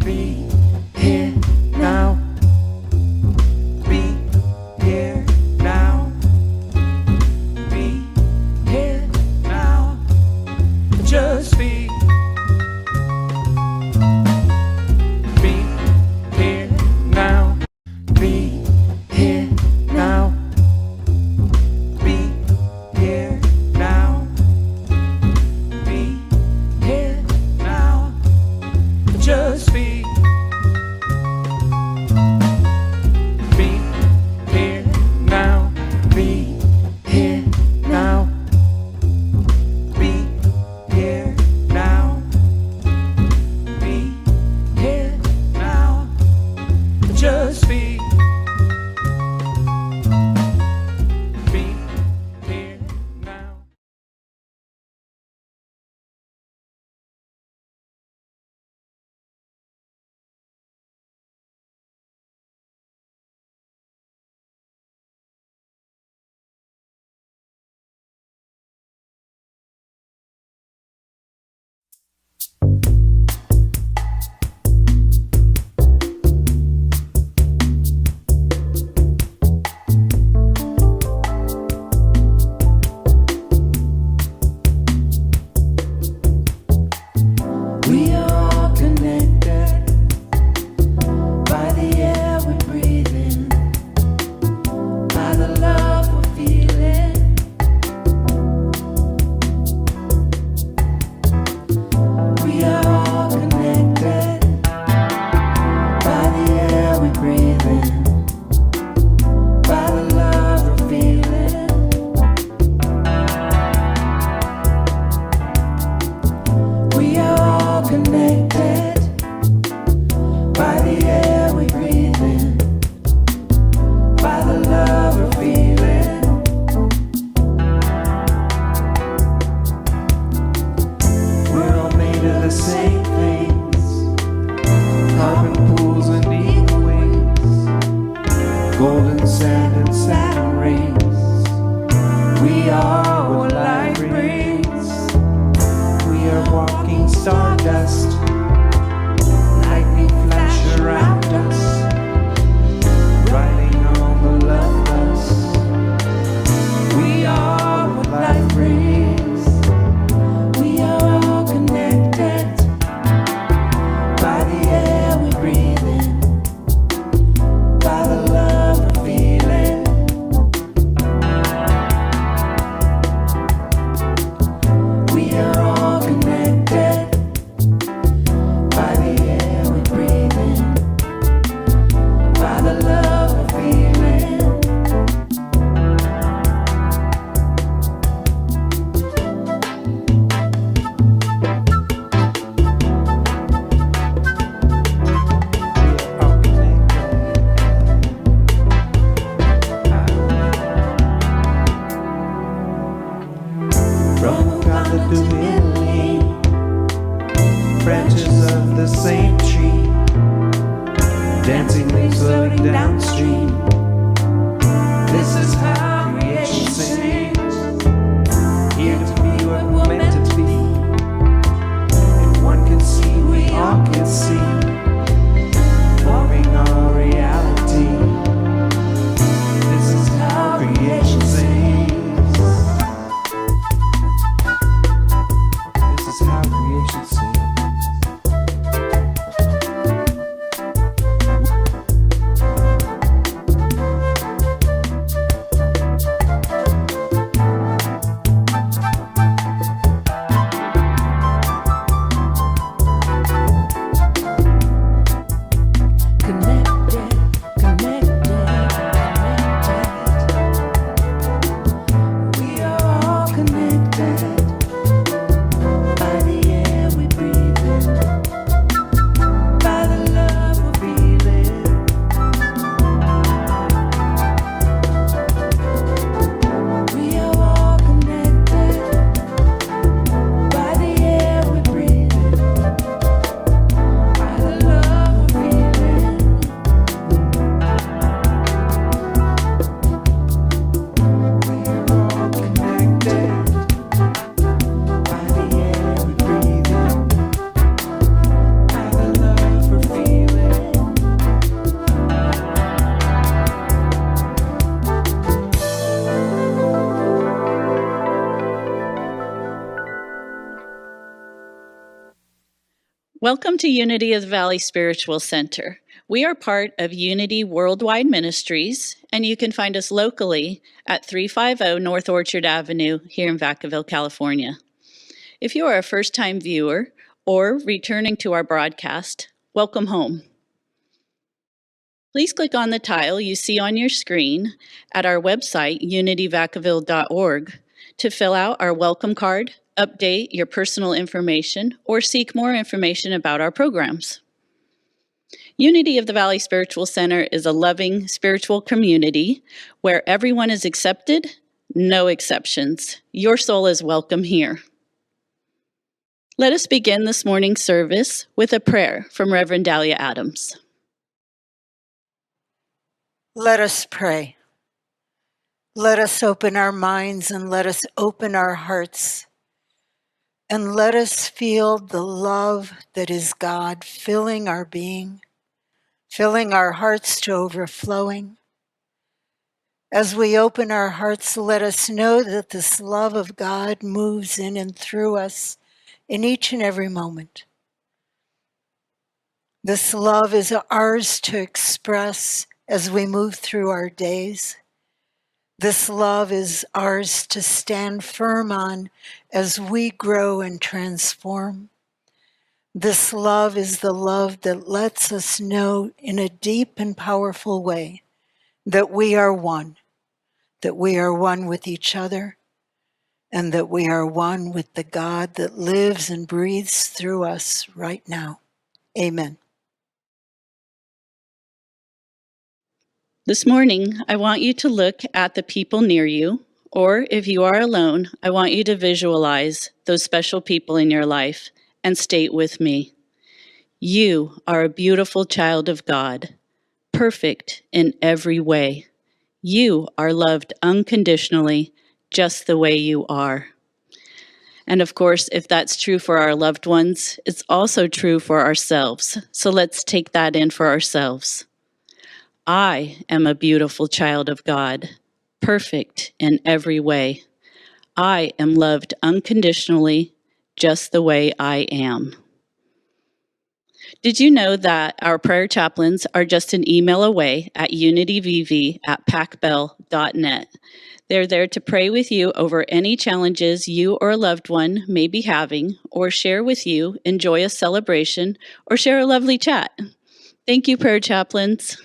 Be here now. Be here now. Be here now. Just be. Be here now. Be here now. Be here now. Be here now. Just be. Be here now. Be here now. Be here now. Be here now. Just be. Be here now. We are all connected by the air we breathe in, by the love we're feeling. We are all connected by the air we breathe in, by the love we're feeling. We are all connected by the air we breathe in, by the love we're feeling. We're all made of the same things, carbon pools and eagle wings, golden sand and Saturn rings. We are what life brings. We are walking stardust, lightning flash around us, riding on the love bus. We are what life brings. We are all connected by the air we breathe in, by the love we're feeling. We are all connected by the air we breathe in, by the love we're feeling. All connected. From Uganda to Italy, branches of the same tree, dancing leaves floating downstream. This is how creation sings, here to be what we're meant to be. If one can see, we all can see, forming our reality. This is how creation sings. This is how creation sings. Welcome to Unity of the Valley Spiritual Center. We are part of Unity Worldwide Ministries, and you can find us locally at 350 North Orchard Avenue here in Vacaville, California. If you are a first-time viewer or returning to our broadcast, welcome home. Please click on the tile you see on your screen at our website, unityvacaville.org, to fill out our welcome card, update your personal information, or seek more information about our programs. Unity of the Valley Spiritual Center is a loving spiritual community where everyone is accepted, no exceptions. Your soul is welcome here. Let us begin this morning's service with a prayer from Reverend Dalia Adams. Let us pray. Let us open our minds and let us open our hearts. And let us feel the love that is God filling our being, filling our hearts to overflowing. As we open our hearts, let us know that this love of God moves in and through us in each and every moment. This love is ours to express as we move through our days. This love is ours to stand firm on as we grow and transform. This love is the love that lets us know in a deep and powerful way that we are one with each other, and that we are one with the God that lives and breathes through us right now. Amen. This morning, I want you to look at the people near you, or if you are alone, I want you to visualize those special people in your life and state with me, you are a beautiful child of God, perfect in every way. You are loved unconditionally, just the way you are. And of course, if that's true for our loved ones, it's also true for ourselves. So let's take that in for ourselves. I am a beautiful child of God, perfect in every way. I am loved unconditionally, just the way I am. Did you know that our prayer chaplains are just an email away at unityvv@pacbell.net? They're there to pray with you over any challenges you or a loved one may be having, or share with you, enjoy a celebration, or share a lovely chat. Thank you, prayer chaplains.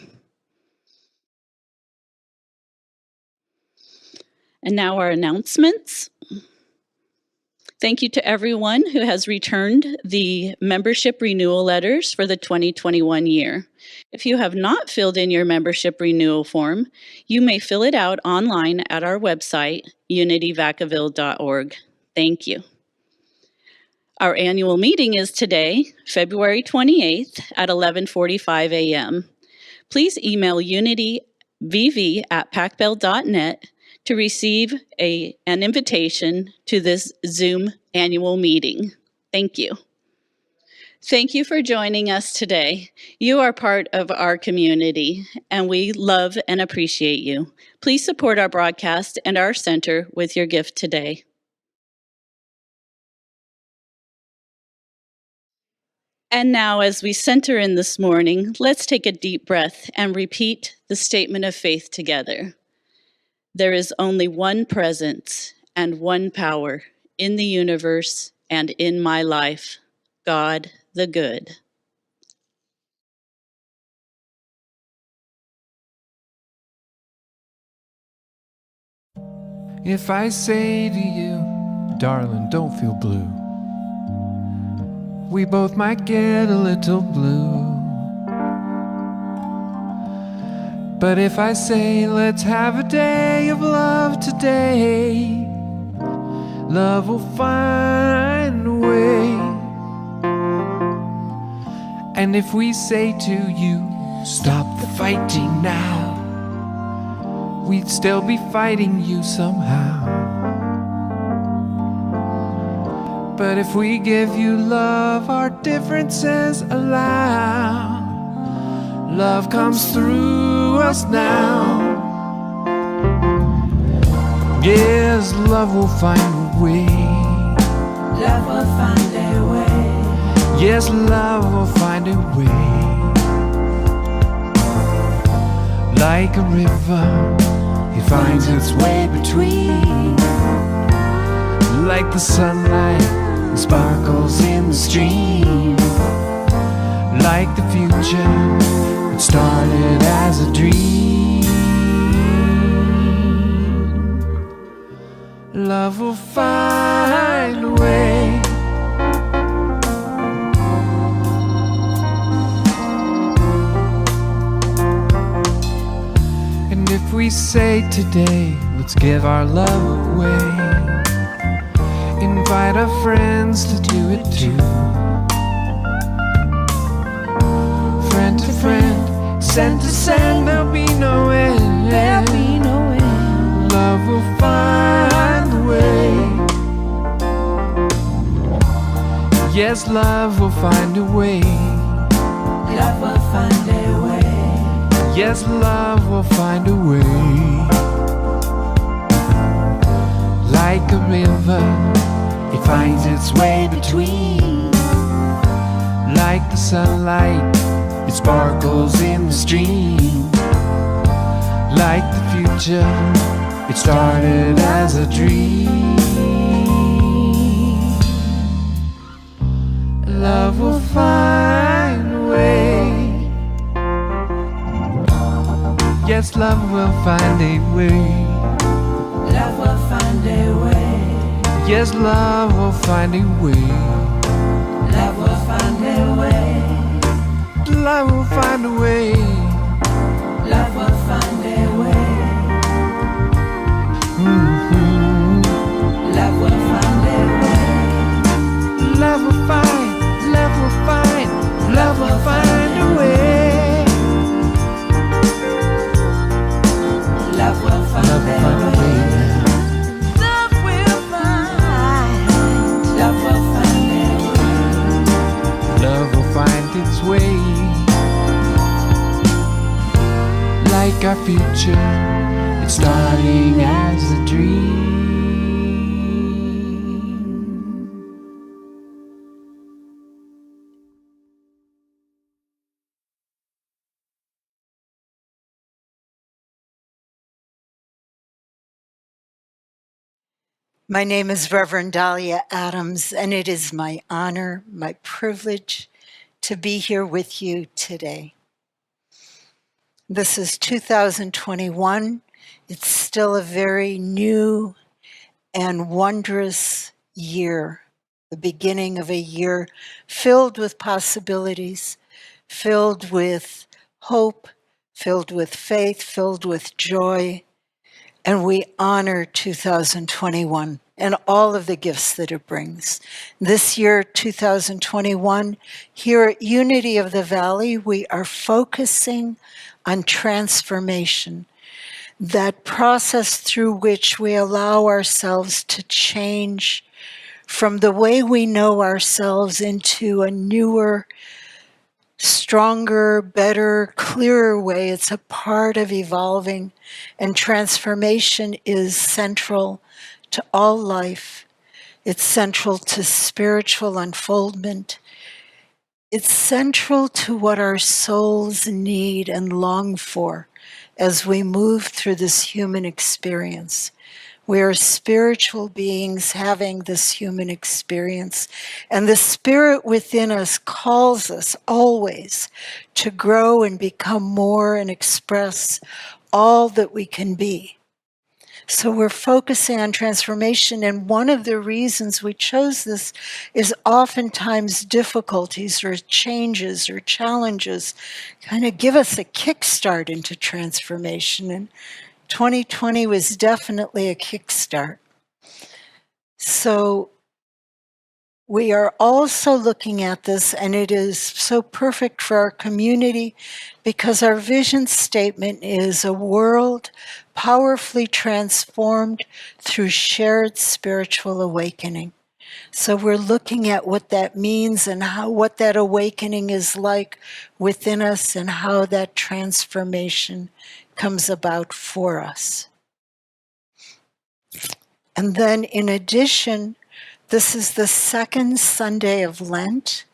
And now our announcements. Thank you to everyone who has returned the membership renewal letters for the 2021 year. If you have not filled in your membership renewal form, you may fill it out online at our website, unityvacaville.org. Thank you. Our annual meeting is today, February 28th at 11:45 a.m. Please email unityvv@pacbell.net to receive an invitation to this Zoom annual meeting. Thank you. Thank you for joining us today. You are part of our community, and we love and appreciate you. Please support our broadcast and our center with your gift today. And now, as we center in this morning, let's take a deep breath and repeat the statement of faith together. There is only one presence and one power in the universe and in my life, God the Good. If I say to you, darling, don't feel blue, we both might get a little blue. But if I say, let's have a day of love today, love will find a way. And if we say to you, stop the fighting now, we'd still be fighting you somehow. But if we give you love, our differences allow, love comes through us now. Yes, love will find a way. Love will find a way. Yes, love will find a way. Like a river, it finds its way between. Like the sunlight, it sparkles in the stream. Like the future, it started as a dream. Love will find a way. And if we say today, let's give our love away, invite our friends to do it too. Friend to friend, send to send, there'll be no end. There'll be no end. Love will find a way. Yes, love will find a way. Love will find a way. Yes, love will find a way. Like a river, it finds its way between. Like the sunlight, it sparkles in the stream. Like the future, it started as a dream. Love will find a way. Yes, love will find a way. Love will find a way. Yes, love will find a way. Love will find a way. Love will find a way. Love will find a way. Love will find a way. Love will find, love will find, love will find a way. Love will find Love will find a a way. way. Love will find. Love will find a way. Love will find its way. Like our future, it's starting as a dream. My name is Reverend Dalia Adams, and it is my honor, my privilege to be here with you today. This is 2021. It's still a very new and wondrous year, the beginning of a year filled with possibilities, filled with hope, filled with faith, filled with joy. And we honor 2021 and all of the gifts that it brings. This year, 2021, here at Unity of the Valley, we are focusing on transformation, that process through which we allow ourselves to change from the way we know ourselves into a newer, stronger, better, clearer way. It's a part of evolving, and transformation is central to all life. It's central to spiritual unfoldment. It's central to what our souls need and long for as we move through this human experience. We are spiritual beings having this human experience, and the spirit within us calls us always to grow and become more and express all that we can be. So we're focusing on transformation, and one of the reasons we chose this is oftentimes difficulties or changes or challenges kind of give us a kickstart into transformation, and 2020 was definitely a kickstart. So we are also looking at this, and it is so perfect for our community because our vision statement is a world powerfully transformed through shared spiritual awakening. So we're looking at what that means and what that awakening is like within us and how that transformation comes about for us. And then in addition, this is the second Sunday of Lent.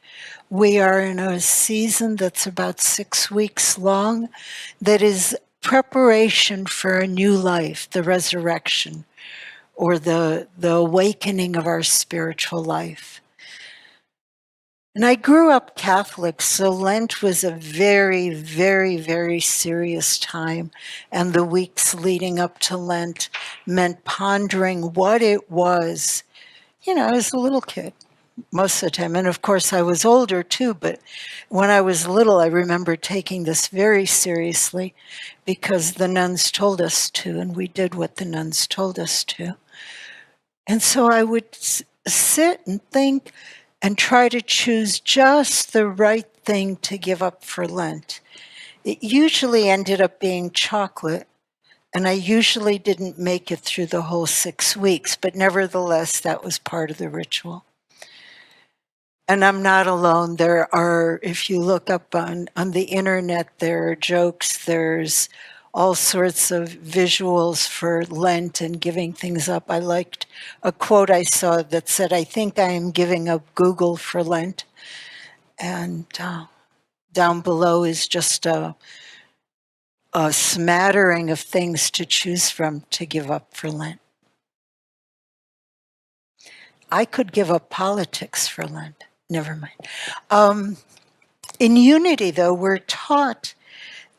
We are in a season that's about 6 weeks long that is preparation for a new life, the resurrection, or the awakening of our spiritual life. And I grew up Catholic, so Lent was a very, very, very serious time. And the weeks leading up to Lent meant pondering what it was, as a little kid, most of the time. And of course, I was older too, but when I was little, I remember taking this very seriously because the nuns told us to, and we did what the nuns told us to. And so I would sit and think and try to choose just the right thing to give up for Lent. It usually ended up being chocolate, and I usually didn't make it through the whole 6 weeks, but nevertheless, that was part of the ritual. And I'm not alone. There are, if you look up on the internet, there are jokes, there's all sorts of visuals for Lent and giving things up. I liked a quote I saw that said, "I think I am giving up Google for Lent." And down below is just a smattering of things to choose from to give up for Lent. I could give up politics for Lent. Never mind. In unity, though, we're taught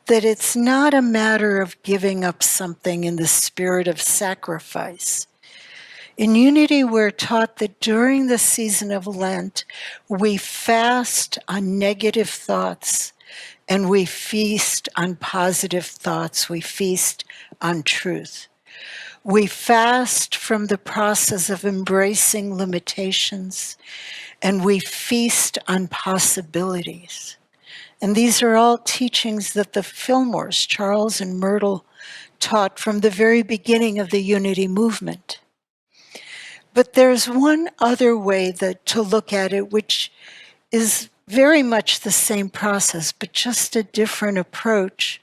that it's not a matter of giving up something in the spirit of sacrifice. In unity, we're taught that during the season of Lent, we fast on negative thoughts and we feast on positive thoughts. We feast on truth. We fast from the process of embracing limitations, and we feast on possibilities. And these are all teachings that the Fillmores, Charles and Myrtle, taught from the very beginning of the Unity movement. But there's one other way to look at it, which is very much the same process, but just a different approach.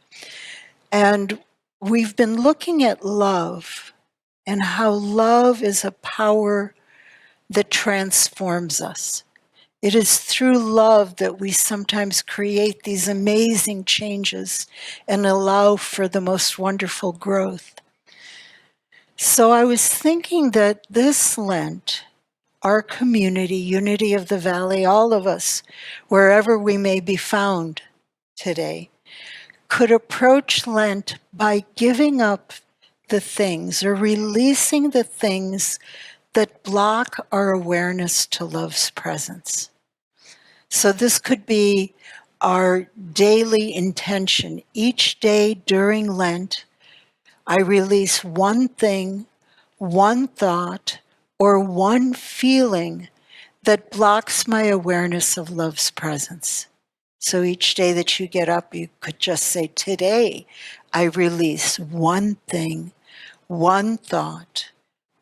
And we've been looking at love and how love is a power that transforms us. It is through love that we sometimes create these amazing changes and allow for the most wonderful growth. So I was thinking that this Lent, our community, Unity of the Valley, all of us, wherever we may be found today, could approach Lent by giving up the things or releasing the things that block our awareness to love's presence. So this could be our daily intention. Each day during Lent, I release one thing, one thought, or one feeling that blocks my awareness of love's presence. So each day that you get up, you could just say, today, I release one thing, one thought,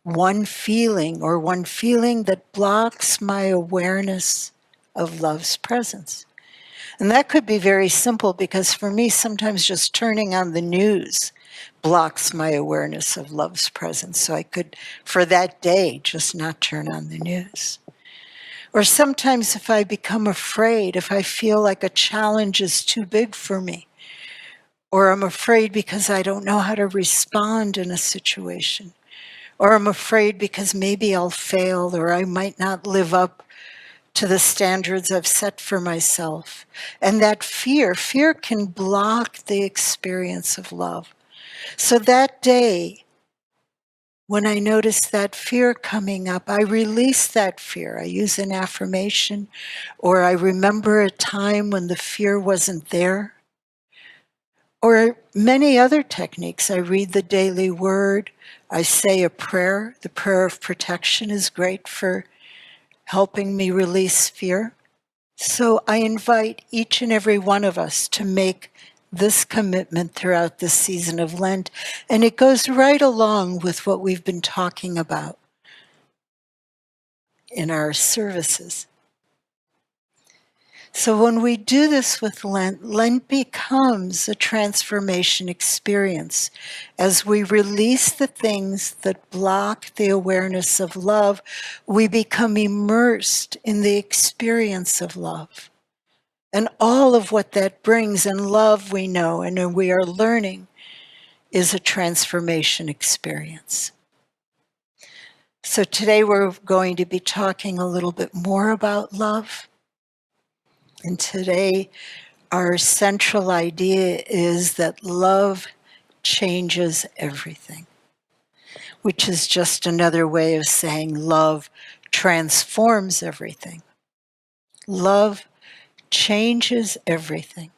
one feeling, or one feeling that blocks my awareness of love's presence. And that could be very simple because for me, sometimes just turning on the news blocks my awareness of love's presence. So I could, for that day, just not turn on the news. Or sometimes if I become afraid, if I feel like a challenge is too big for me, or I'm afraid because I don't know how to respond in a situation, or I'm afraid because maybe I'll fail, or I might not live up to the standards I've set for myself. And that fear can block the experience of love. So that day, when I notice that fear coming up, I release that fear. I use an affirmation, or I remember a time when the fear wasn't there. Or many other techniques. I read the daily word. I say a prayer. The prayer of protection is great for helping me release fear. So I invite each and every one of us to make this commitment throughout this season of Lent. And it goes right along with what we've been talking about in our services. So when we do this with Lent, Lent becomes a transformation experience. As we release the things that block the awareness of love, we become immersed in the experience of love. And all of what that brings, and love we know and we are learning, is a transformation experience. So today we're going to be talking a little bit more about love. And today our central idea is that love changes everything, which is just another way of saying love transforms everything. Love changes everything.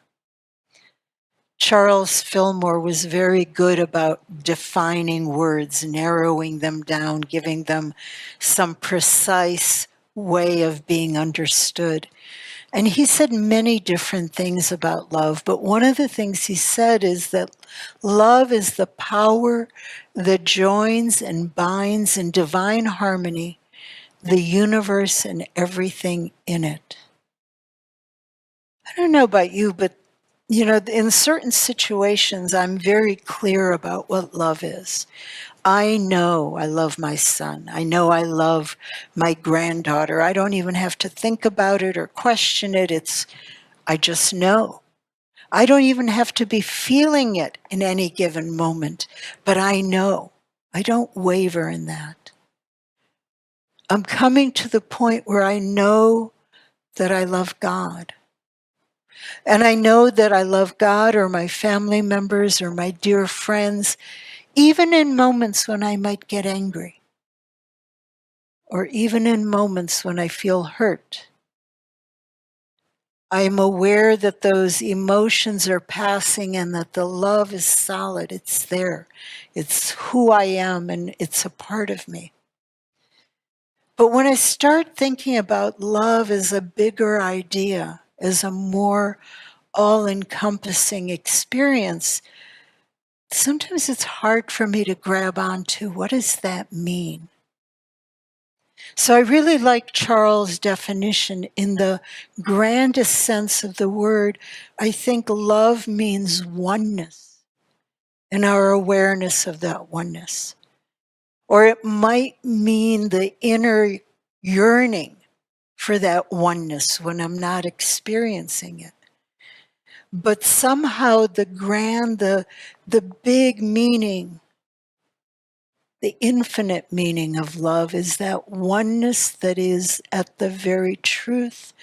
Charles Fillmore was very good about defining words, narrowing them down, giving them some precise way of being understood. And he said many different things about love, but one of the things he said is that love is the power that joins and binds in divine harmony the universe and everything in it. I don't know about you, but in certain situations, I'm very clear about what love is. I know I love my son. I know I love my granddaughter. I don't even have to think about it or question it. I just know. I don't even have to be feeling it in any given moment, but I know. I don't waver in that. I'm coming to the point where I know that I love God. And I know that I love God or my family members or my dear friends, even in moments when I might get angry, or even in moments when I feel hurt. I am aware that those emotions are passing and that the love is solid. It's there. It's who I am and it's a part of me. But when I start thinking about love as a bigger idea, as a more all-encompassing experience, sometimes it's hard for me to grab onto what does that mean? So I really like Charles' definition in the grandest sense of the word. I think love means oneness and our awareness of that oneness. Or it might mean the inner yearning for that oneness when I'm not experiencing it. But somehow the grand, the big meaning, the infinite meaning of love is that oneness that is at the very truth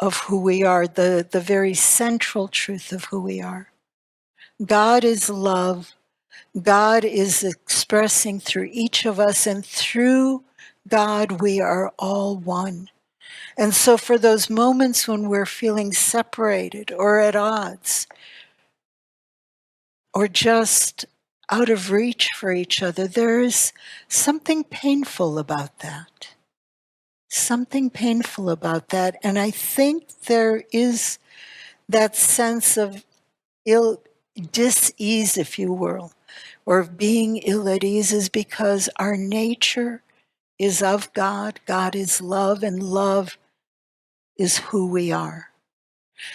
of who we are, the very central truth of who we are. God is love. God is expressing through each of us, and through God we are all one. And so for those moments when we're feeling separated or at odds, or just out of reach for each other, there is something painful about that. Something painful about that. And I think there is that sense of dis-ease, if you will, or of being ill at ease, is because our nature is of God. God is love, and love is who we are.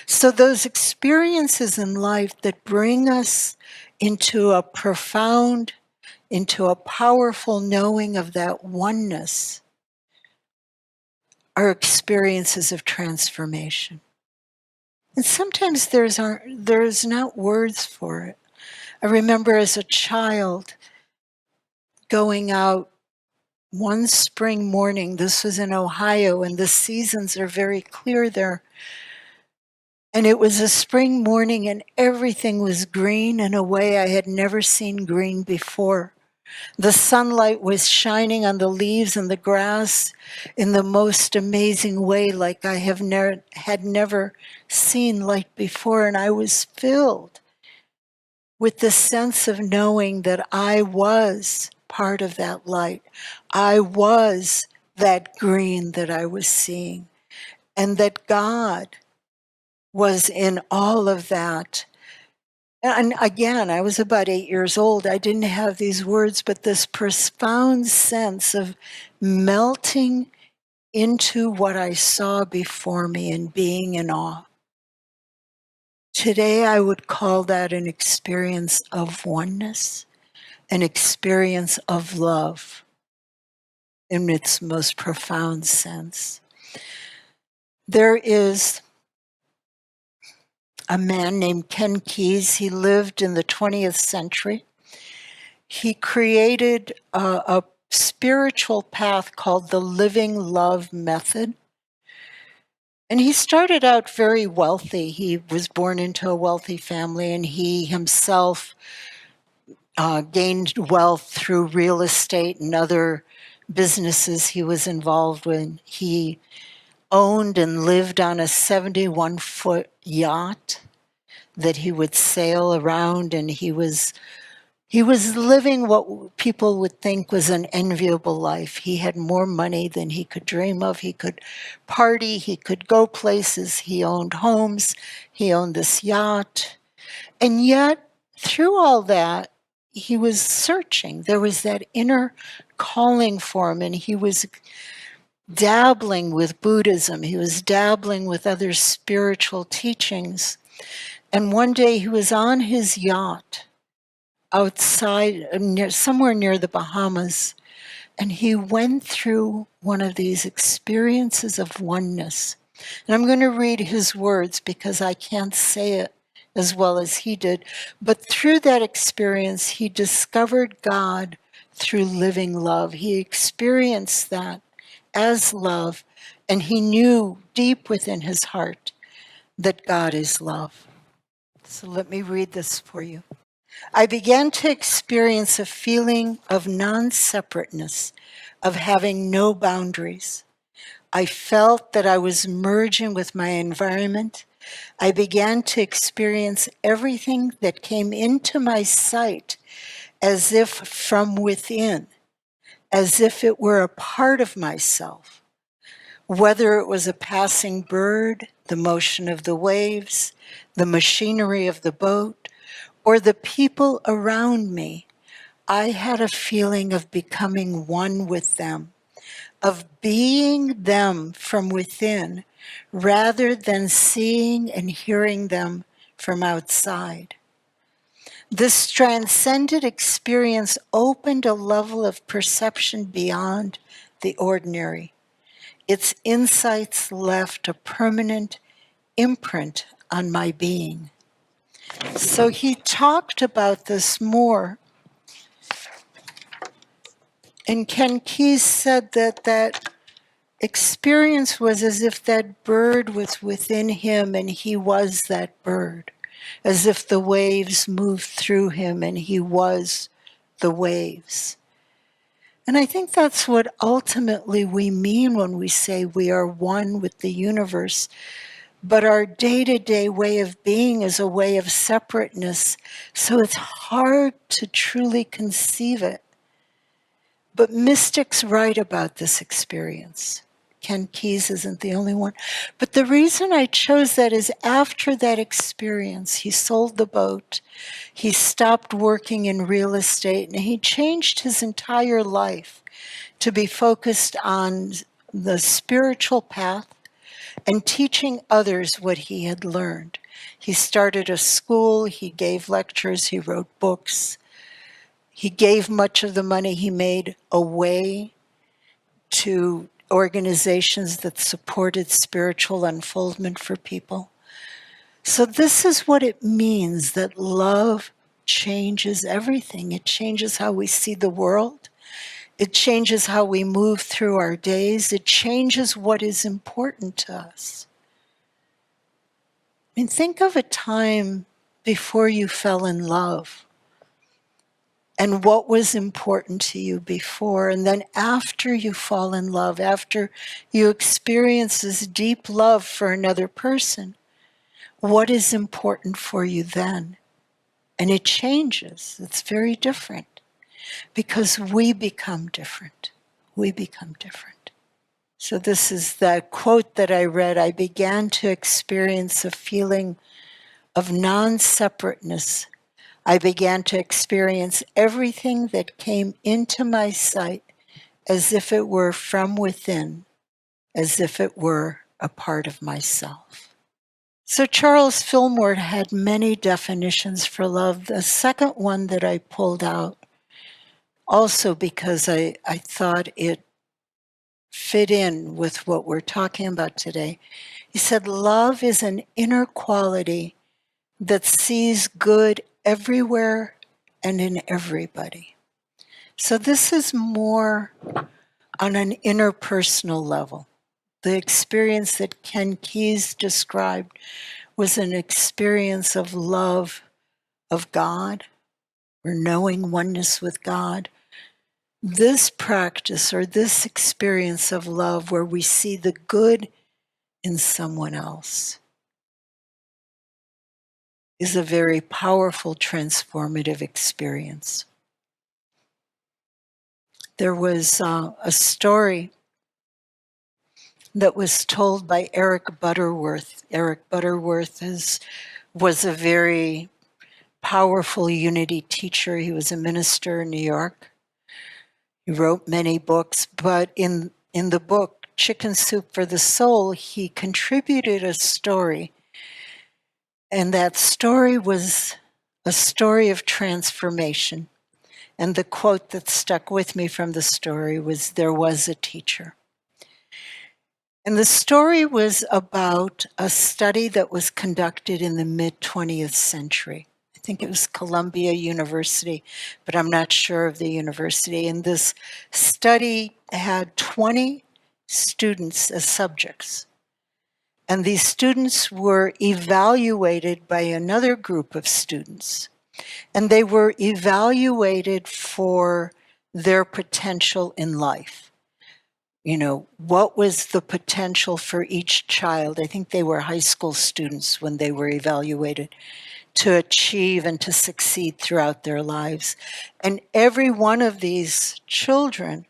So those experiences in life that bring us into a profound, into a powerful knowing of that oneness are experiences of transformation. And sometimes there's not words for it. I remember as a child going out one spring morning. This was in Ohio, and the seasons are very clear there. And it was a spring morning, and everything was green in a way I had never seen green before. The sunlight was shining on the leaves and the grass in the most amazing way, like I had never seen light before. And I was filled with the sense of knowing that I was part of that light. I was that green that I was seeing, and that God was in all of that. And again, I was about 8 years old. I didn't have these words, but this profound sense of melting into what I saw before me and being in awe. Today, I would call that an experience of oneness, an experience of love in its most profound sense. There is a man named Ken Keyes. He lived in the 20th century. He created a spiritual path called the Living Love Method. And he started out very wealthy. He was born into a wealthy family, and he himself gained wealth through real estate and other businesses he was involved with. He owned and lived on a 71-foot yacht that he would sail around, and he was living what people would think was an enviable life. He had more money than he could dream of. He could party, he could go places, he owned homes, he owned this yacht. And yet, through all that, he was searching. There was that inner calling for him, and he was dabbling with Buddhism. He was dabbling with other spiritual teachings. And one day he was on his yacht outside, somewhere near the Bahamas, and he went through one of these experiences of oneness. And I'm going to read his words because I can't say it as well as he did. But through that experience, he discovered God through living love. He experienced that as love, and he knew deep within his heart that God is love. So let me read this for you. I began to experience a feeling of non-separateness, of having no boundaries. I felt that I was merging with my environment. I began to experience everything that came into my sight as if from within, as if it were a part of myself. Whether it was a passing bird, the motion of the waves, the machinery of the boat, or the people around me, I had a feeling of becoming one with them, of being them from within, rather than seeing and hearing them from outside. This transcendent experience opened a level of perception beyond the ordinary. Its insights left a permanent imprint on my being. So he talked about this more. And Ken Keyes said that that experience was as if that bird was within him and he was that bird, as if the waves moved through him and he was the waves. And I think that's what ultimately we mean when we say we are one with the universe. But our day-to-day way of being is a way of separateness, so it's hard to truly conceive it. But mystics write about this experience. Ken Keyes isn't the only one. But the reason I chose that is after that experience, he sold the boat, he stopped working in real estate, and he changed his entire life to be focused on the spiritual path and teaching others what he had learned. He started a school, he gave lectures, he wrote books. He gave much of the money he made away to organizations that supported spiritual unfoldment for people. So this is what it means that love changes everything. It changes how we see the world. It changes how we move through our days. It changes what is important to us. I mean, think of a time before you fell in love and what was important to you before. And then after you fall in love, after you experience this deep love for another person, what is important for you then? And it changes. It's very different because we become different. We become different. So this is that quote that I read. I began to experience a feeling of non-separateness. I began to experience everything that came into my sight as if it were from within, as if it were a part of myself. So Charles Fillmore had many definitions for love. The second one that I pulled out, also because I thought it fit in with what we're talking about today, he said, love is an inner quality that sees good everywhere and in everybody. So this is more on an interpersonal level. The experience that Ken Keyes described was an experience of love of God, or knowing oneness with God. This practice or this experience of love where we see the good in someone else is a very powerful transformative experience. There was a story that was told by Eric Butterworth. Eric Butterworth was a very powerful unity teacher. He was a minister in New York. He wrote many books, but in the book, Chicken Soup for the Soul, he contributed a story. And that story was a story of transformation. And the quote that stuck with me from the story was, "There was a teacher." And the story was about a study that was conducted in the mid-20th century. I think it was Columbia University, but I'm not sure of the university. And this study had 20 students as subjects. And these students were evaluated by another group of students. And they were evaluated for their potential in life. You know, what was the potential for each child? I think they were high school students when they were evaluated to achieve and to succeed throughout their lives. And every one of these children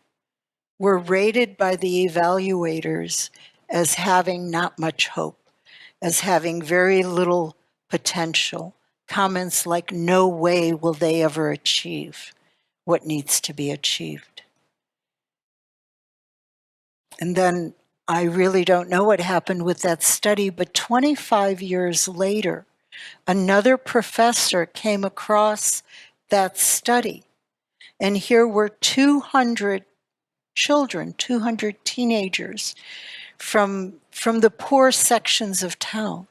were rated by the evaluators as having not much hope, as having very little potential. Comments like, "No way will they ever achieve what needs to be achieved." And then I really don't know what happened with that study, but 25 years later, another professor came across that study. And here were 200 children, 200 teenagers from the poor sections of town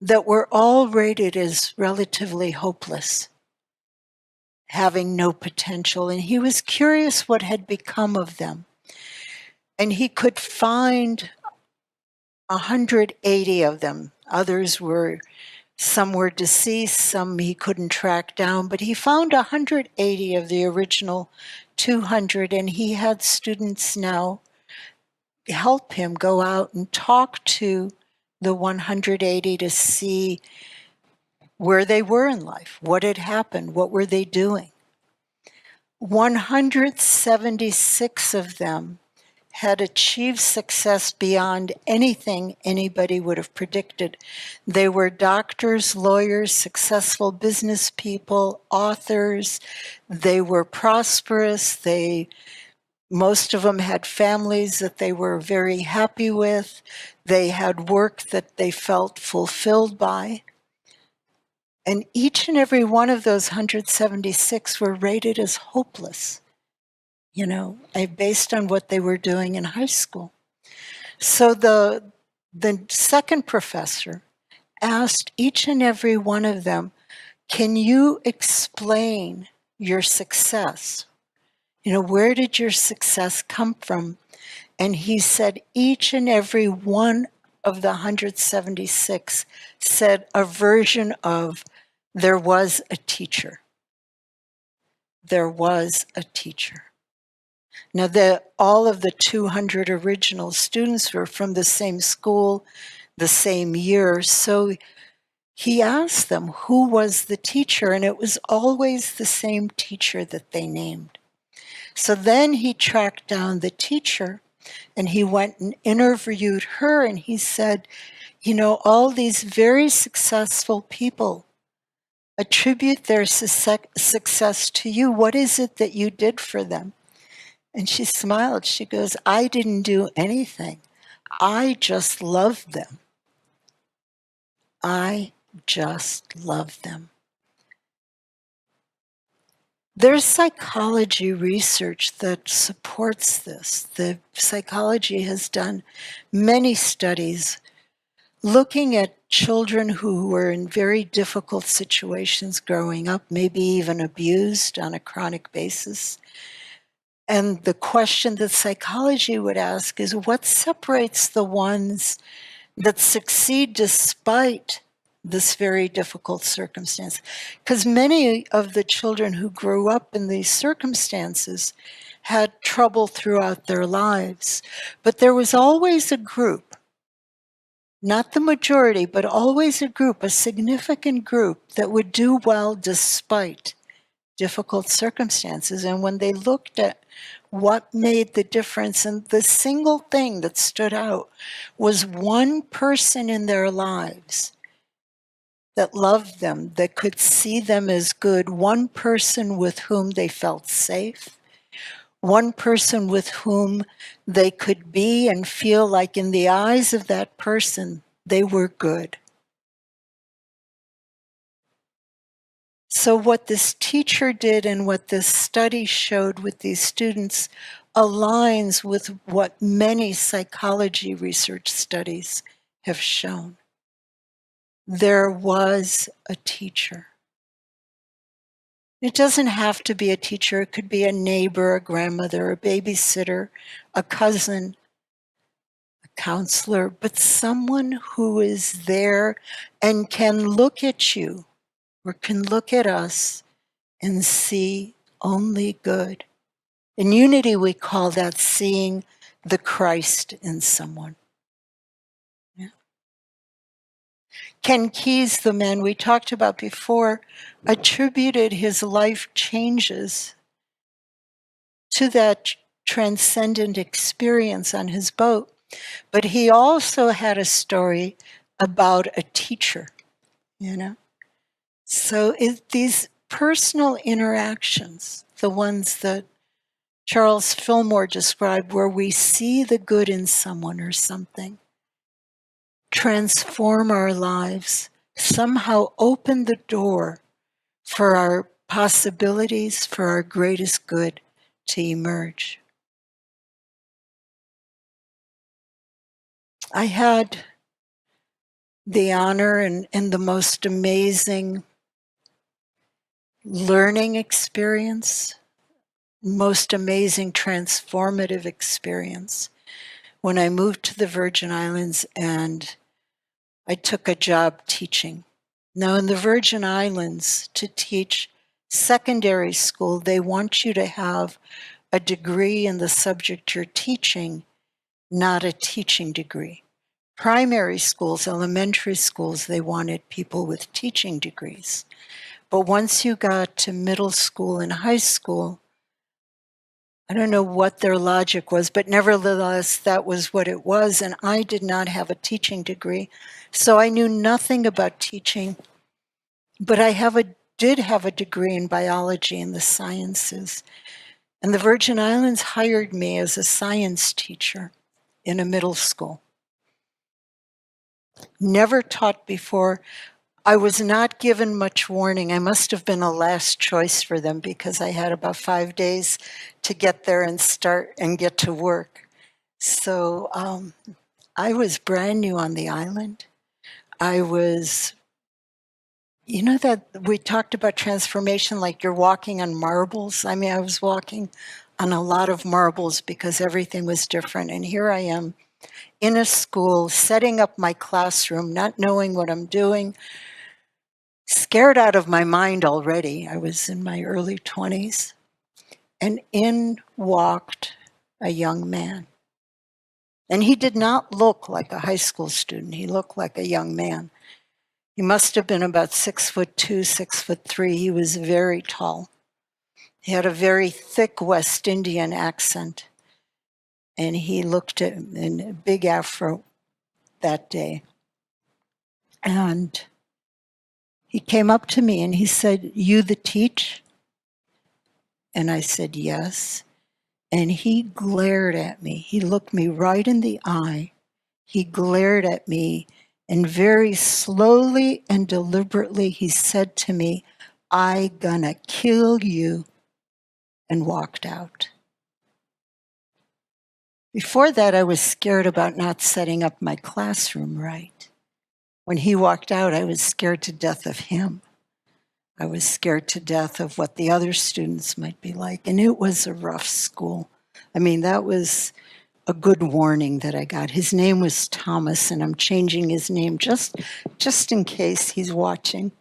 that were all rated as relatively hopeless, having no potential. And he was curious what had become of them. And he could find 180 of them. Some were deceased, some he couldn't track down, but he found 180 of the original 200, and he had students now help him go out and talk to the 180 to see where they were in life, what had happened, what were they doing. 176 of them had achieved success beyond anything anybody would have predicted. They were doctors, lawyers, successful business people, authors. They were prosperous. Most of them had families that they were very happy with. They had work that they felt fulfilled by. And each and every one of those 176 were rated as hopeless, based on what they were doing in high school. So the second professor asked each and every one of them, "Can you explain your success? Where did your success come from?" And he said each and every one of the 176 said a version of, "There was a teacher. There was a teacher." Now, all of the 200 original students were from the same school, the same year. So he asked them, who was the teacher? And it was always the same teacher that they named. So then he tracked down the teacher and he went and interviewed her. And he said, all these very successful people attribute their success to you. What is it that you did for them? And she smiled. She goes, "I didn't do anything. I just loved them. I just loved them." There's psychology research that supports this. The psychology has done many studies looking at children who were in very difficult situations growing up, maybe even abused on a chronic basis. And the question that psychology would ask is, what separates the ones that succeed despite this very difficult circumstance? Because many of the children who grew up in these circumstances had trouble throughout their lives. But there was always a group, not the majority, but always a group, a significant group that would do well despite difficult circumstances. And when they looked at what made the difference, and the single thing that stood out was one person in their lives that loved them, that could see them as good, one person with whom they felt safe, one person with whom they could be and feel like in the eyes of that person, they were good. So what this teacher did and what this study showed with these students aligns with what many psychology research studies have shown. There was a teacher. It doesn't have to be a teacher. It could be a neighbor, a grandmother, a babysitter, a cousin, a counselor, but someone who is there and can look at you or can look at us and see only good. In Unity, we call that seeing the Christ in someone. Yeah. Ken Keyes, the man we talked about before, attributed his life changes to that transcendent experience on his boat. But he also had a story about a teacher, you know? So these personal interactions, the ones that Charles Fillmore described, where we see the good in someone or something, transform our lives, somehow open the door for our possibilities, for our greatest good to emerge. I had the honor and the most amazing learning experience, most amazing transformative experience when I moved to the Virgin Islands and I took a job teaching. Now, in the Virgin Islands, to teach secondary school, they want you to have a degree in the subject you're teaching, not a teaching degree. Primary schools, elementary schools, they wanted people with teaching degrees. But once you got to middle school and high school, I don't know what their logic was, but nevertheless, that was what it was. And I did not have a teaching degree. So I knew nothing about teaching, but I did have a degree in biology and the sciences. And the Virgin Islands hired me as a science teacher in a middle school. Never taught before. I was not given much warning. I must have been a last choice for them because I had about 5 days to get there and start and get to work. So I was brand new on the island. I was, you know that we talked about transformation like you're walking on marbles? I mean, I was walking on a lot of marbles because everything was different. And here I am in a school, setting up my classroom, not knowing what I'm doing, scared out of my mind already. I was in my early 20s. And in walked a young man. And he did not look like a high school student. He looked like a young man. He must have been about 6'2", 6'3". He was very tall. He had a very thick West Indian accent. And he looked at in a big afro that day. And he came up to me and he said, "You the teach?" And I said, "Yes." And he glared at me. He looked me right in the eye. He glared at me, and very slowly and deliberately he said to me, "I gonna kill you," and walked out. Before that, I was scared about not setting up my classroom right. When he walked out, I was scared to death of him. I was scared to death of what the other students might be like. And it was a rough school. I mean, that was a good warning that I got. His name was Thomas, and I'm changing his name just in case he's watching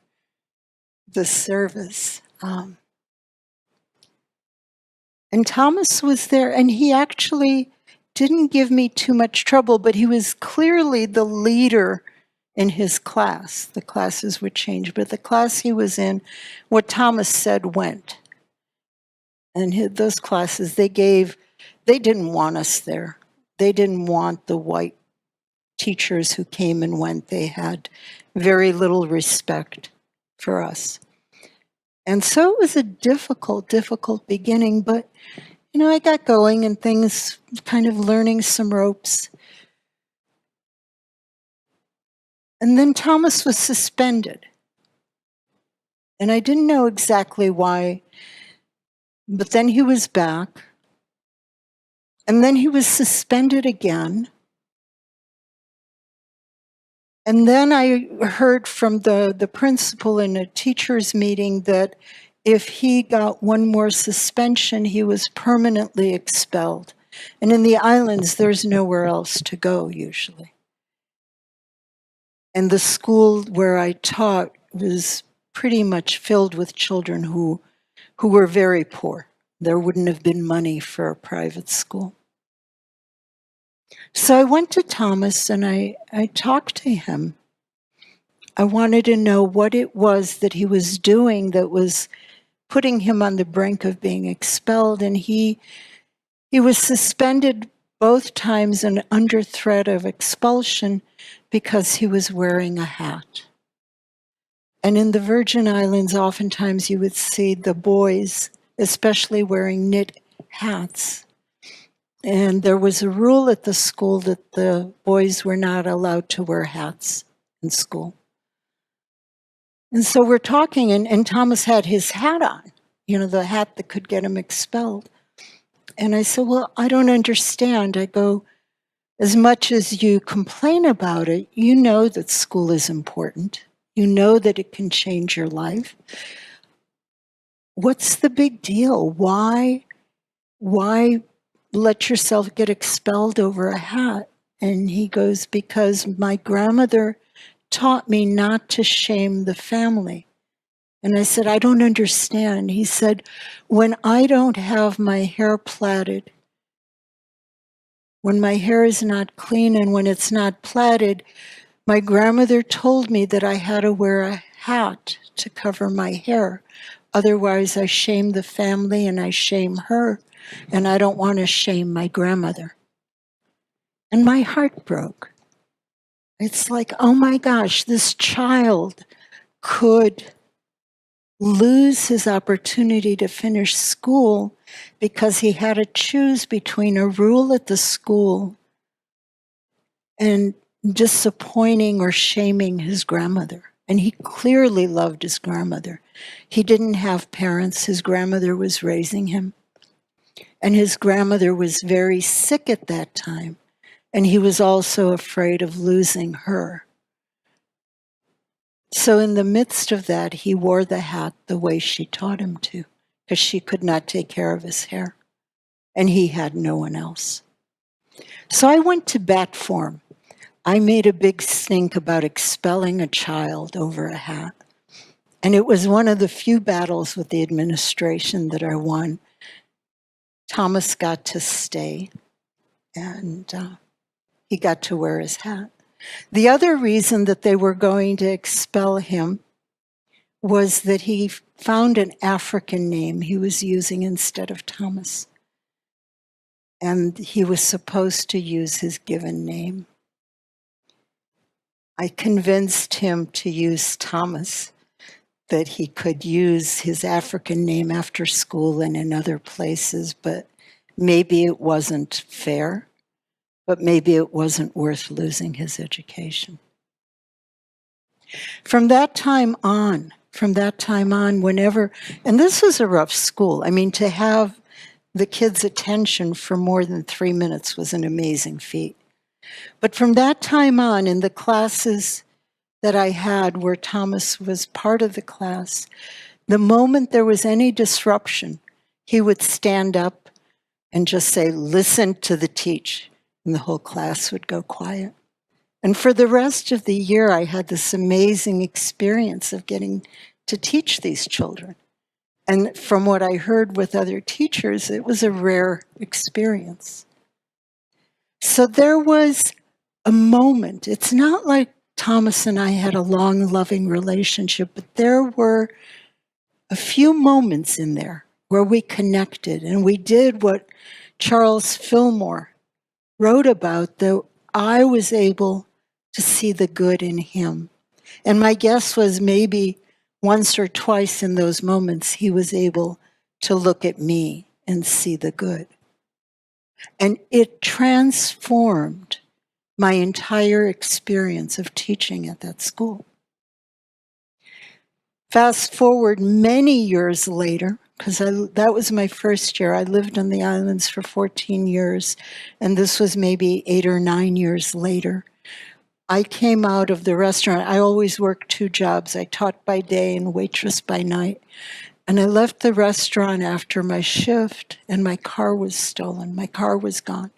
the service. And Thomas was there, and he actually didn't give me too much trouble, but he was clearly the leader in his class. The classes would change, but the class he was in, what Thomas said went. And those classes they didn't want us there. They didn't want the white teachers who came and went. They had very little respect for us. And so it was a difficult beginning, but I got going and things, kind of learning some ropes. And then Thomas was suspended. And I didn't know exactly why, but then he was back. And then he was suspended again. And then I heard from the principal in a teacher's meeting that if he got one more suspension, he was permanently expelled. And in the islands, there's nowhere else to go, usually. And the school where I taught was pretty much filled with children who were very poor. There wouldn't have been money for a private school. So I went to Thomas and I talked to him. I wanted to know what it was that he was doing that was putting him on the brink of being expelled. And he was suspended both times and under threat of expulsion because he was wearing a hat. And in the Virgin Islands, oftentimes you would see the boys, especially wearing knit hats. And there was a rule at the school that the boys were not allowed to wear hats in school. And so we're talking, and Thomas had his hat on, the hat that could get him expelled. And I said, well, I don't understand. I go, as much as you complain about it, you know that school is important. You know that it can change your life. What's the big deal? Why let yourself get expelled over a hat? And he goes, because my grandmother taught me not to shame the family. And I said, I don't understand. He said, when I don't have my hair plaited, when my hair is not clean and when it's not plaited, my grandmother told me that I had to wear a hat to cover my hair. Otherwise, I shame the family and I shame her, and I don't want to shame my grandmother. And my heart broke. It's like, oh my gosh, this child could lose his opportunity to finish school because he had to choose between a rule at the school and disappointing or shaming his grandmother. And he clearly loved his grandmother. He didn't have parents. His grandmother was raising him. And his grandmother was very sick at that time. And he was also afraid of losing her. So in the midst of that, he wore the hat the way she taught him to, because she could not take care of his hair. And he had no one else. So I went to bat for him. I made a big stink about expelling a child over a hat. And it was one of the few battles with the administration that I won. Thomas got to stay, and he got to wear his hat. The other reason that they were going to expel him was that he found an African name he was using instead of Thomas. And he was supposed to use his given name. I convinced him to use Thomas, that he could use his African name after school and in other places, but maybe it wasn't fair, but maybe it wasn't worth losing his education. From that time on, whenever, and this was a rough school. I mean, to have the kids' attention for more than 3 minutes was an amazing feat. But from that time on, in the classes that I had where Thomas was part of the class, the moment there was any disruption, he would stand up and just say, "Listen to the teach," and the whole class would go quiet. And for the rest of the year, I had this amazing experience of getting to teach these children. And from what I heard with other teachers, it was a rare experience. So there was a moment. It's not like Thomas and I had a long, loving relationship, but there were a few moments in there where we connected, and we did what Charles Fillmore wrote about, that I was able to see the good in him. And my guess was maybe once or twice in those moments, he was able to look at me and see the good. And it transformed my entire experience of teaching at that school. Fast forward many years later, because that was my first year. I lived on the islands for 14 years, and this was maybe 8 or 9 years later. I came out of the restaurant. I always worked 2 jobs. I taught by day and waitress by night. And I left the restaurant after my shift, and my car was stolen. My car was gone.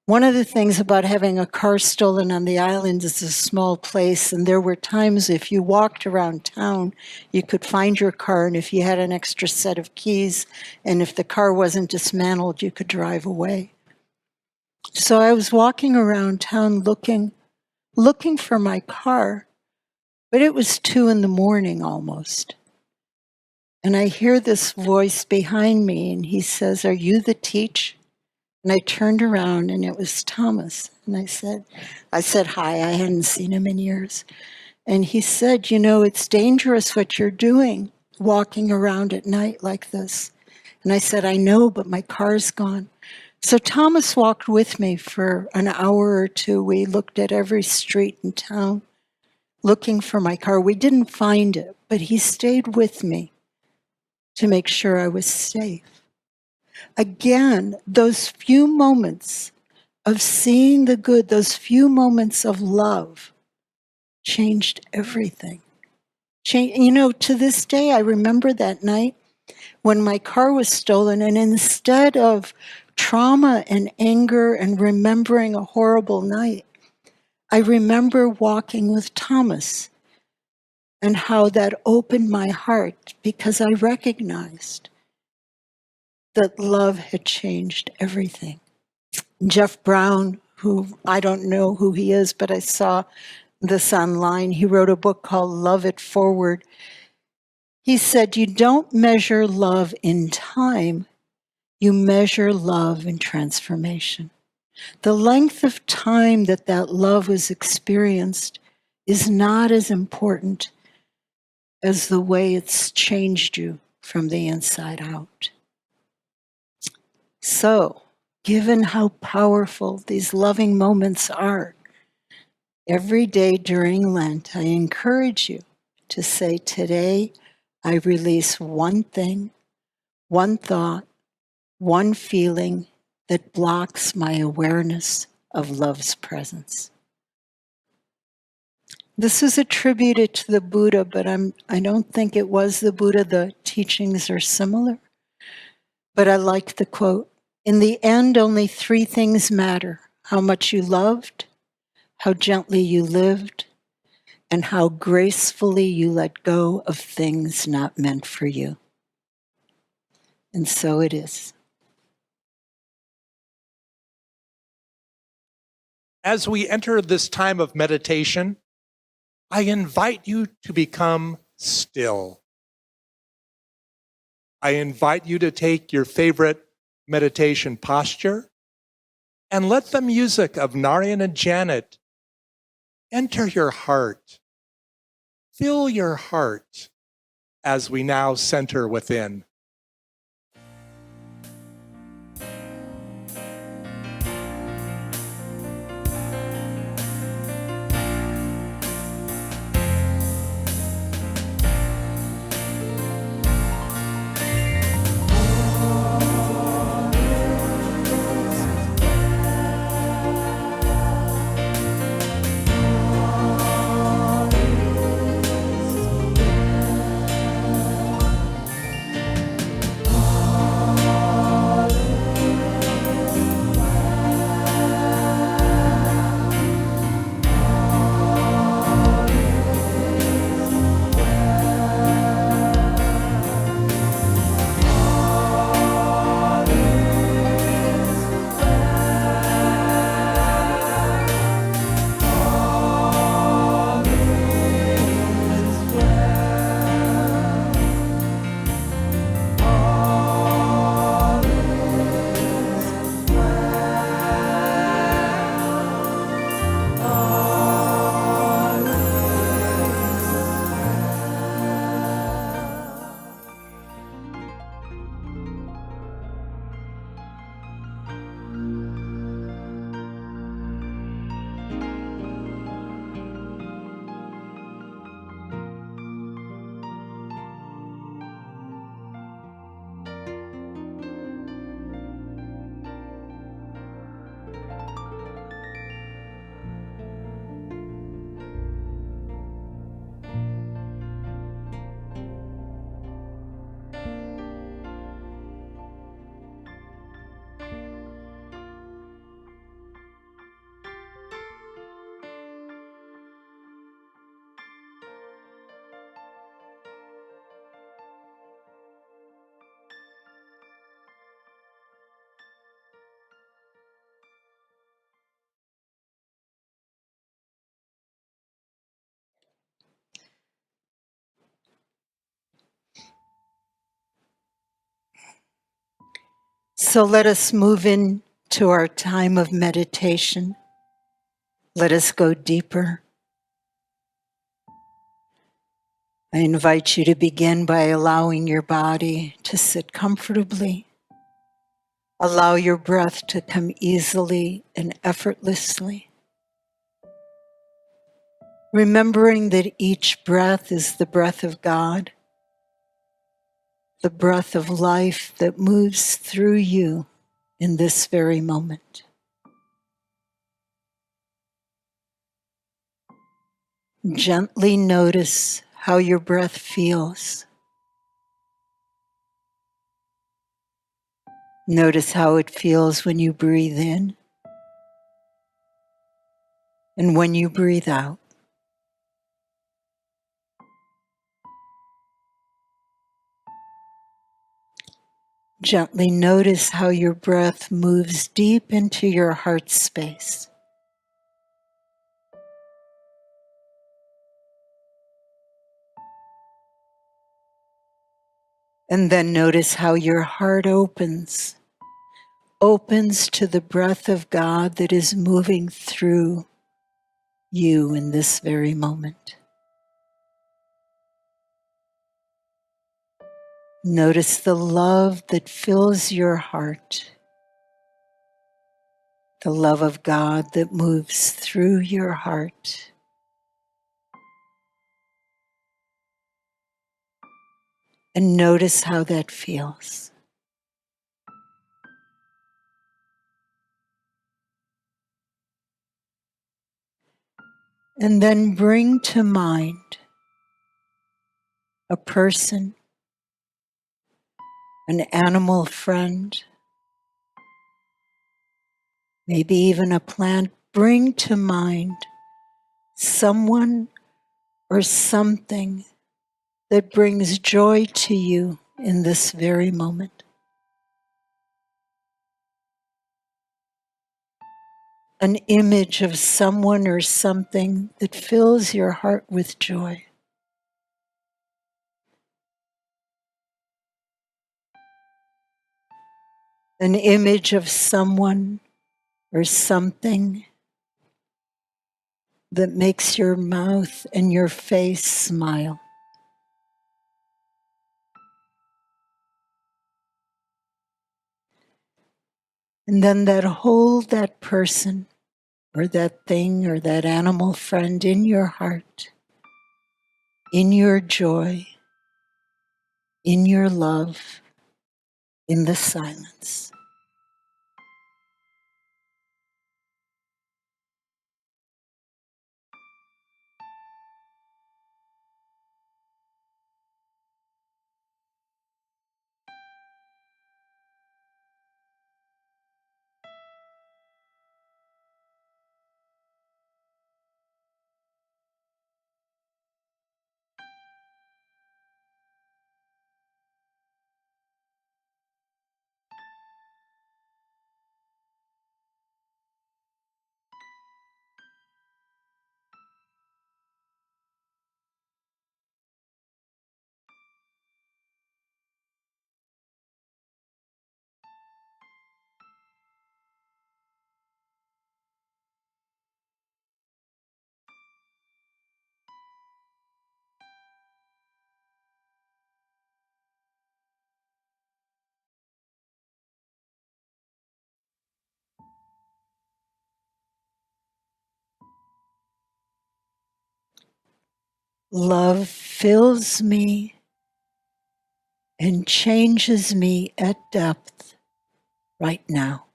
One of the things about having a car stolen on the island is a small place, and there were times if you walked around town, you could find your car, and if you had an extra set of keys, and if the car wasn't dismantled, you could drive away. So I was walking around town looking for my car, but it was 2 a.m. almost. And I hear this voice behind me, and he says, "Are you the teach?" And I turned around, and it was Thomas. And I said, hi. I hadn't seen him in years. And he said, "It's dangerous what you're doing, walking around at night like this." And I said, "I know, but my car's gone." So Thomas walked with me for an hour or 2. We looked at every street in town, looking for my car. We didn't find it, but he stayed with me to make sure I was safe. Again, those few moments of seeing the good, those few moments of love changed everything. To this day, I remember that night when my car was stolen, and instead of trauma and anger and remembering a horrible night, I remember walking with Thomas and how that opened my heart because I recognized that love had changed everything. Jeff Brown, who I don't know who he is, but I saw this online, he wrote a book called Love It Forward. He said, "You don't measure love in time, you measure love in transformation." The length of time that love was experienced is not as important as the way it's changed you from the inside out. So, given how powerful these loving moments are, every day during Lent, I encourage you to say, "Today, I release one thing, one thought, one feeling that blocks my awareness of love's presence." This is attributed to the Buddha, but I don't think it was the Buddha. The teachings are similar. But I like the quote. "In the end, only 3 things matter: how much you loved, how gently you lived, and how gracefully you let go of things not meant for you." And so it is. As we enter this time of meditation, I invite you to become still. I invite you to take your favorite meditation posture and let the music of Narayan and Janet enter your heart. Fill your heart as we now center within. So let us move into our time of meditation. Let us go deeper. I invite you to begin by allowing your body to sit comfortably. Allow your breath to come easily and effortlessly. Remembering that each breath is the breath of God, the breath of life that moves through you in this very moment. Gently notice how your breath feels. Notice how it feels when you breathe in and when you breathe out. Gently notice how your breath moves deep into your heart space. And then notice how your heart opens to the breath of God that is moving through you in this very moment. Notice the love that fills your heart, the love of God that moves through your heart. And notice how that feels. And then bring to mind a person, an animal friend, maybe even a plant. Bring to mind someone or something that brings joy to you in this very moment. An image of someone or something that fills your heart with joy. An image of someone or something that makes your mouth and your face smile. And then hold that person or that thing or that animal friend in your heart, in your joy, in your love, in the silence. Love fills me and changes me at depth right now.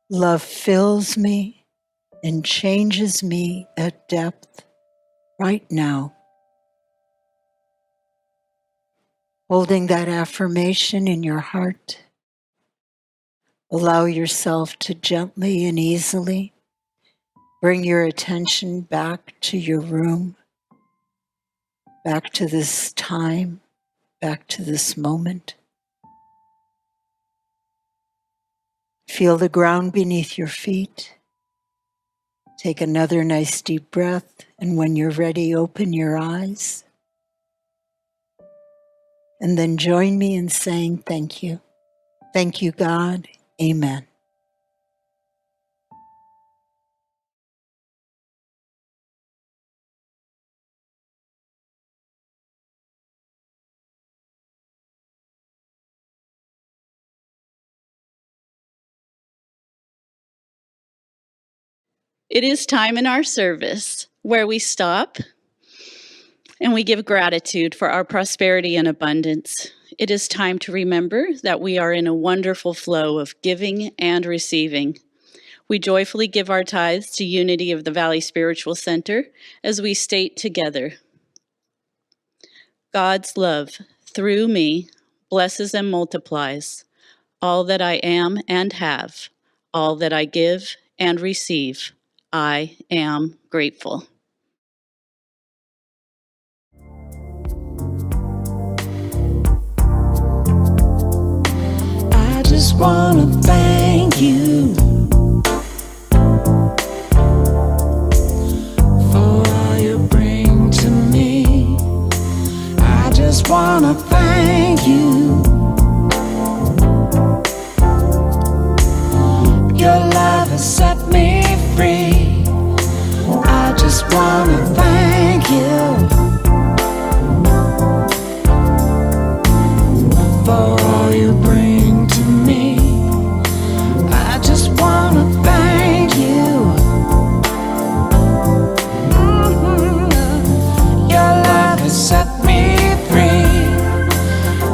Love fills me and changes me at depth right now. Holding that affirmation in your heart, allow yourself to gently and easily bring your attention back to your room, back to this time, back to this moment. Feel the ground beneath your feet. Take another nice deep breath, and when you're ready, open your eyes. And then join me in saying thank you. Thank you, God. Amen. It is time in our service where we stop and we give gratitude for our prosperity and abundance. It is time to remember that we are in a wonderful flow of giving and receiving. We joyfully give our tithes to Unity of the Valley Spiritual Center as we state together, God's love through me blesses and multiplies all that I am and have, all that I give and receive. I am grateful. I just wanna thank you for all you bring to me. I just wanna thank you. Your love has set me free. I just wanna thank you for all you bring to me. I just wanna thank you. Your love has set me free.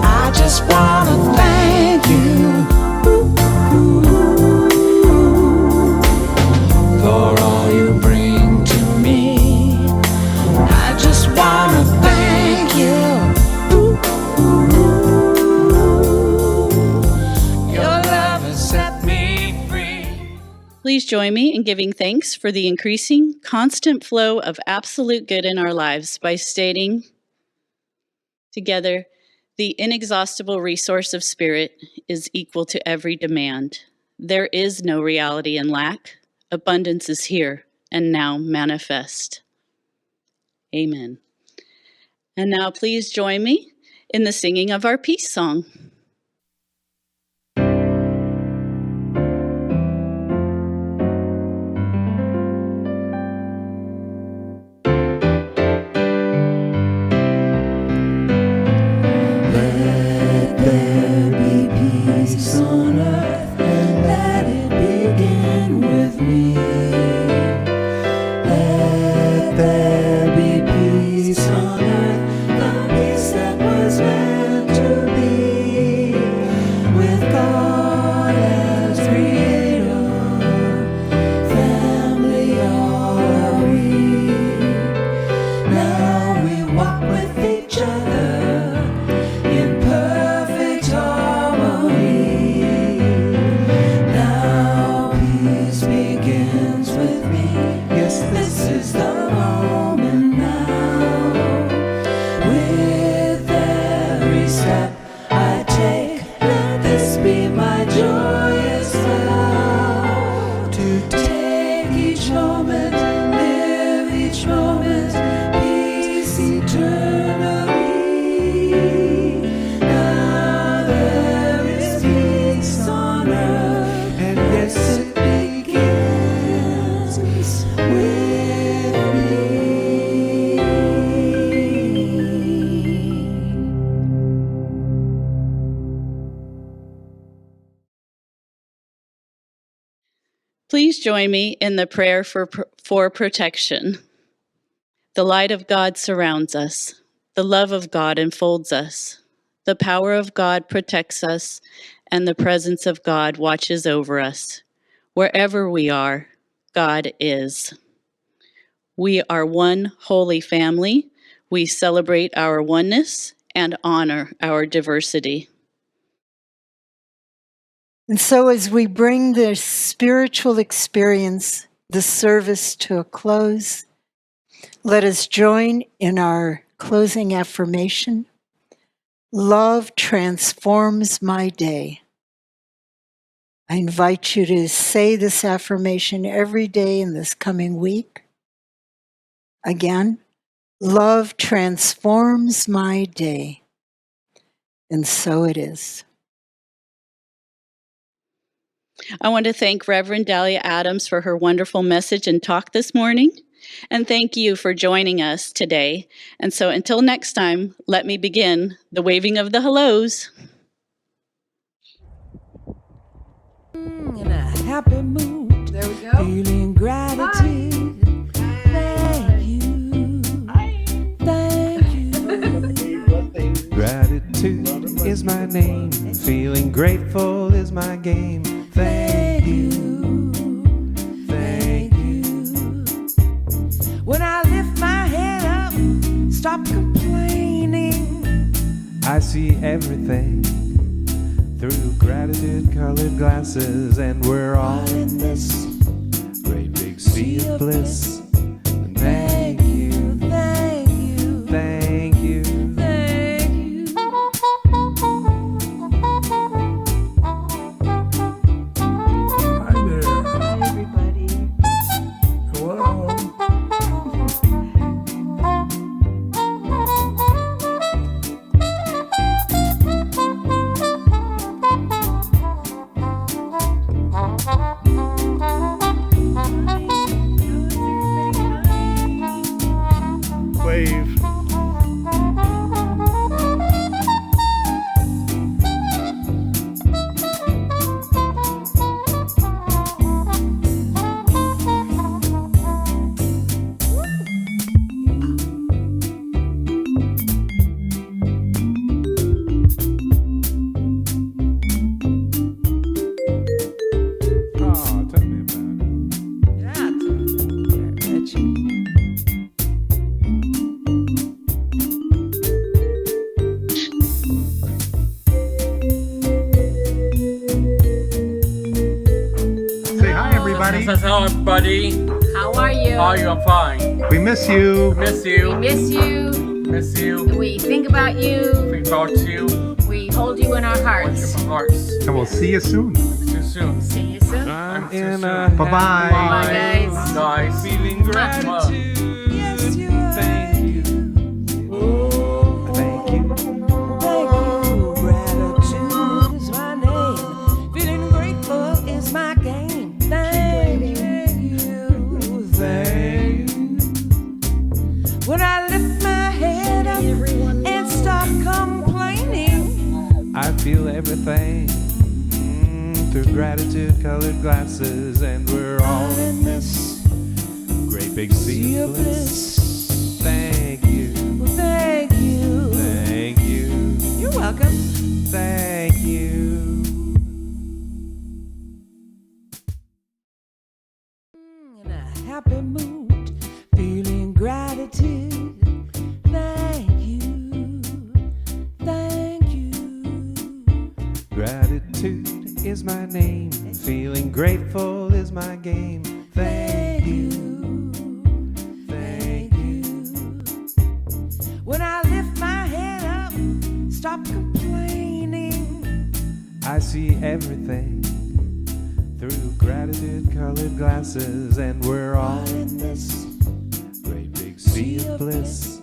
I just wanna thank you for all you bring to me. I just wanna thank you. Your love has set me free. Please join me in giving thanks for the increasing, constant flow of absolute good in our lives by stating together, the inexhaustible resource of spirit is equal to every demand. There is no reality in lack. Abundance is here and now manifest. Amen. And now please join me in the singing of our peace song. Let there be peace on earth, and let it begin with me. Let there be peace on earth, the peace that was meant to be, with God as creator, family all are we. Now we walk with each other in perfect harmony. Now peace begins with me. Yes, this is the moment now. With every step I take, let this be my joyous vow. To take each moment, live each moment, peace eternally. Now there is peace on earth, and yes, it begins with me. Please join me in the prayer for protection. The light of God surrounds us. The love of God enfolds us. The power of God protects us, and the presence of God watches over us. Wherever we are, God is. We are one holy family. We celebrate our oneness and honor our diversity. And so as we bring this spiritual experience, the service to a close, let us join in our closing affirmation. Love transforms my day. I invite you to say this affirmation every day in this coming week. Again, love transforms my day. And so it is. I want to thank Reverend Dalia Adams for her wonderful message and talk this morning. And thank you for joining us today. And so until next time, let me begin the waving of the hellos. In a happy mood. There we go. Feeling gratitude. Thank you. Thank you. Gratitude is my name. Feeling grateful is my game. Thank you. Thank you. When I lift my head up, stop complaining. I see everything through gratitude-colored glasses, and we're all in this great big sea of bliss. And thank you, Thank you. thank you. Thank you. Hi there. Hi, everybody. Hello. Wave. Oh, tell me about it. Yeah. Say hi, everybody. Hello, everybody. How are you? How are you? I'm fine. We miss you. Miss We you. miss you. Miss you. We think about you. Think about you. We hold you in our Watch hearts. your hearts. And we'll see you soon. Too soon. See you soon. I'm too in soon. a Bye-bye. Bye, guys. Guys. feeling gratitude. Yes, you are. Thank you. Oh, Thank you. thank you. Gratitude is my name. Feeling grateful is my game. Thank you. Thank you. When I lift my head up and stop complaining, I feel everything through gratitude-colored glasses, and we're all in this great big sea of bliss. Thank you. well, thank you. Thank you. You're welcome. Thank you. In a happy mood, feeling gratitude. Thank you. Thank you. Gratitude is my name. Feeling grateful is my game. Thank you. Thank you. When I lift my head up, stop complaining. I see everything through gratitude-colored glasses, and we're all in this great big sea of bliss.